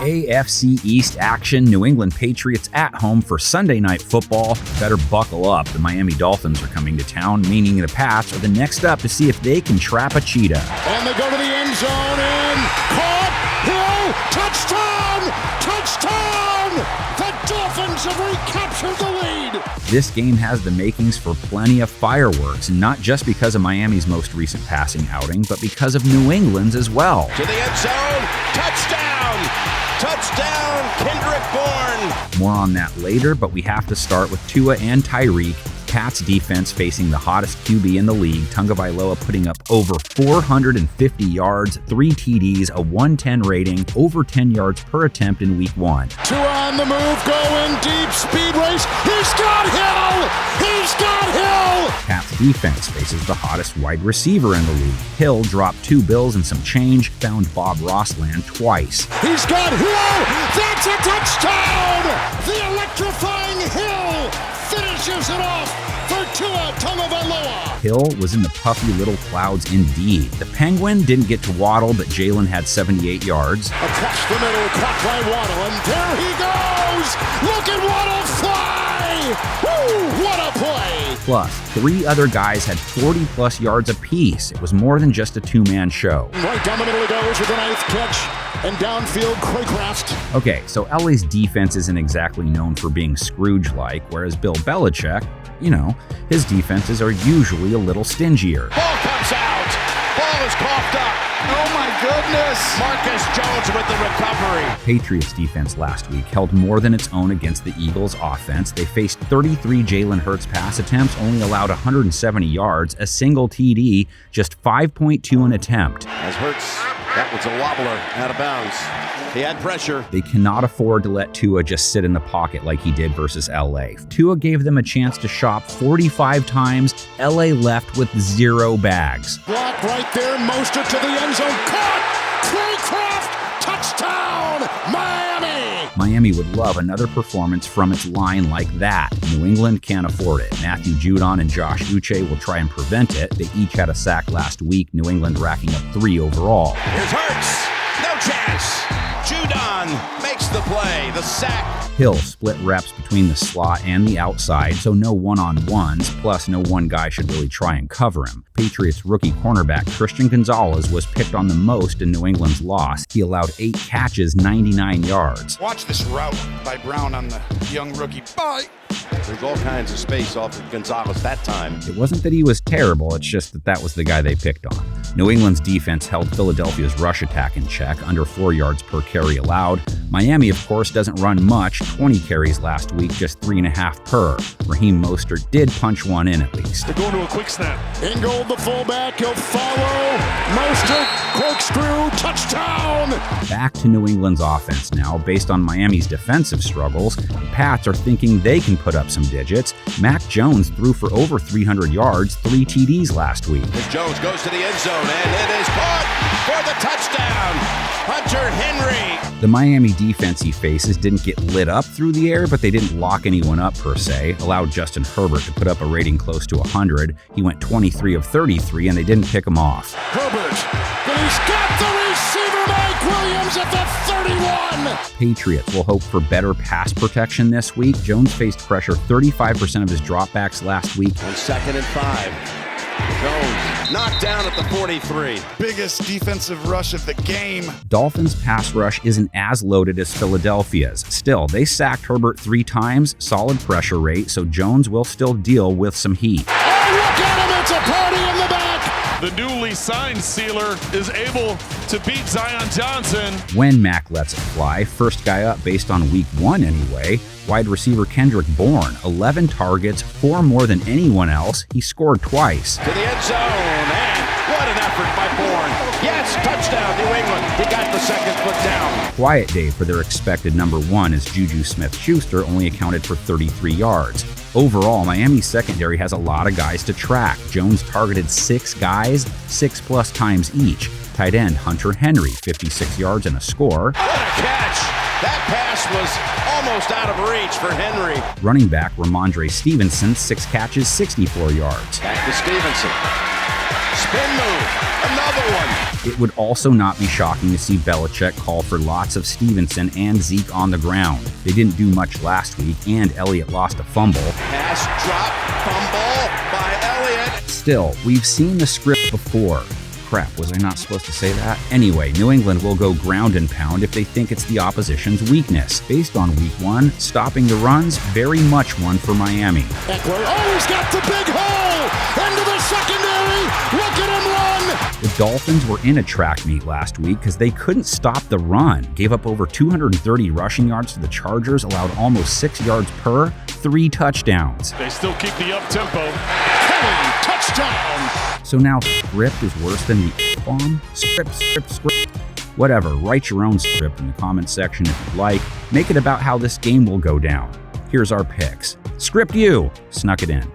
AFC East action, New England Patriots at home for Sunday Night Football. Better buckle up. The Miami Dolphins are coming to town, meaning the Pats are the next up to see if they can trap a cheetah. And they go to the end zone and caught. Hill, touchdown! Touchdown! The Dolphins have recaptured the lead. This game has the makings for plenty of fireworks, not just because of Miami's most recent passing outing, but because of New England's as well. To the end zone, touchdown! Touchdown, Kendrick Bourne! More on that later, but we have to start with Tua and Tyreek. Pats defense facing the hottest QB in the league, Tagovailoa putting up over 450 yards, 3 TDs, a 110 rating, over 10 yards per attempt in week 1. Tua on the move, going deep, speed race. He's got Hill! He's got Hill! Pats defense faces the hottest wide receiver in the league. Hill dropped 2 bills and some change, found Bob Rossland twice. He's got Hill! That's a touchdown! The electrifying Hill finishes it off for Tua Tagovailoa. Hill was in the puffy little clouds indeed. The Penguin didn't get to Waddle, but Jalen had 78 yards. Across the middle, caught by Waddle, and there he goes! Look at Waddle fly! Woo! What a play! Plus, 3 other guys had 40-plus yards apiece. It was more than just a 2-man show. Right down the middle he goes with a 9th catch, and downfield, Craycraft. Okay, so LA's defense isn't exactly known for being Scrooge-like, whereas Bill Belichick, his defenses are usually a little stingier. Ball comes out. Ball is coughed up. Oh my goodness. Marcus Jones with the recovery. Patriots defense last week held more than its own against the Eagles offense. They faced 33 Jalen Hurts pass attempts, only allowed 170 yards, a single TD, just 5.2 an attempt. As Hurts, that was a wobbler out of bounds. He had pressure. They cannot afford to let Tua just sit in the pocket like he did versus LA. Tua gave them a chance to shop 45 times. LA left with 0 bags. Block right there, Mostert to the end zone. Caught! Craycraft! Touchdown! Miami! Miami would love another performance from its line like that. New England can't afford it. Matthew Judon and Josh Uche will try and prevent it. They each had a sack last week, New England racking up 3 overall. Here's Hurts. No chance. Judon makes the play. The sack. Hill split reps between the slot and the outside, so no one-on-ones, plus no one guy should really try and cover him. Patriots rookie cornerback Christian Gonzalez was picked on the most in New England's loss. He allowed 8 catches, 99 yards. Watch this route by Brown on the young rookie. Bye. There's all kinds of space off of Gonzalez that time. It wasn't that he was terrible, it's just that was the guy they picked on. New England's defense held Philadelphia's rush attack in check, under 4 yards per carry allowed. Miami, of course, doesn't run much, 20 carries last week, just 3.5 per. Raheem Mostert did punch one in at least. They're going to a quick snap. Ingold, the fullback, he'll follow. Mostert, corkscrew, touchdown! Back to New England's offense now. Based on Miami's defensive struggles, the Pats are thinking they can put up some digits. Mac Jones threw for over 300 yards, 3 TDs last week. As Jones goes to the end zone, and it is caught for the touchdown. Hunter Henry. The Miami defense he faces didn't get lit up through the air, but they didn't lock anyone up per se. Allowed Justin Herbert to put up a rating close to 100. He went 23 of 33, and they didn't pick him off. Herbert, but he's got the receiver, Mike Williams at the 31. Patriots will hope for better pass protection this week. Jones faced pressure 35% of his dropbacks last week. On 2nd and 5. Jones knocked down at the 43. Biggest defensive rush of the game. Dolphins' pass rush isn't as loaded as Philadelphia's. Still, they sacked Herbert 3 times, solid pressure rate, so Jones will still deal with some heat. Oh, look at him! It's a party in the back! The newly signed Sealer is able to beat Zion Johnson. When Mac lets it fly, first guy up based on week 1 anyway, wide receiver Kendrick Bourne, 11 targets, 4 more than anyone else. He scored twice. To the end zone, and what an effort by Bourne. Yes, touchdown, New England. He got the second foot down. Quiet day for their expected number 1 as Juju Smith-Schuster only accounted for 33 yards. Overall, Miami's secondary has a lot of guys to track. Jones targeted 6 guys, 6+ times each. Tight end Hunter Henry, 56 yards and a score. What a catch! That pass was almost out of reach for Henry. Running back Ramondre Stevenson, 6 catches, 64 yards. Back to Stevenson. Spin move. Another one. It would also not be shocking to see Belichick call for lots of Stevenson and Zeke on the ground. They didn't do much last week, and Elliott lost a fumble. Pass drop, fumble by Elliott. Still, we've seen the script before. Crap, was I not supposed to say that? Anyway, New England will go ground and pound if they think it's the opposition's weakness. Based on week 1, stopping the runs, very much one for Miami. Eckler, oh, he's got the big hole into the secondary. Look at him run. The Dolphins were in a track meet last week because they couldn't stop the run. Gave up over 230 rushing yards to the Chargers, allowed almost 6 yards per, 3 touchdowns. They still keep the up-tempo. Kelly, touchdown. So now script is worse than the bomb? Script. Whatever, write your own script in the comments section if you'd like. Make it about how this game will go down. Here's our picks. Script you! Snuck it in.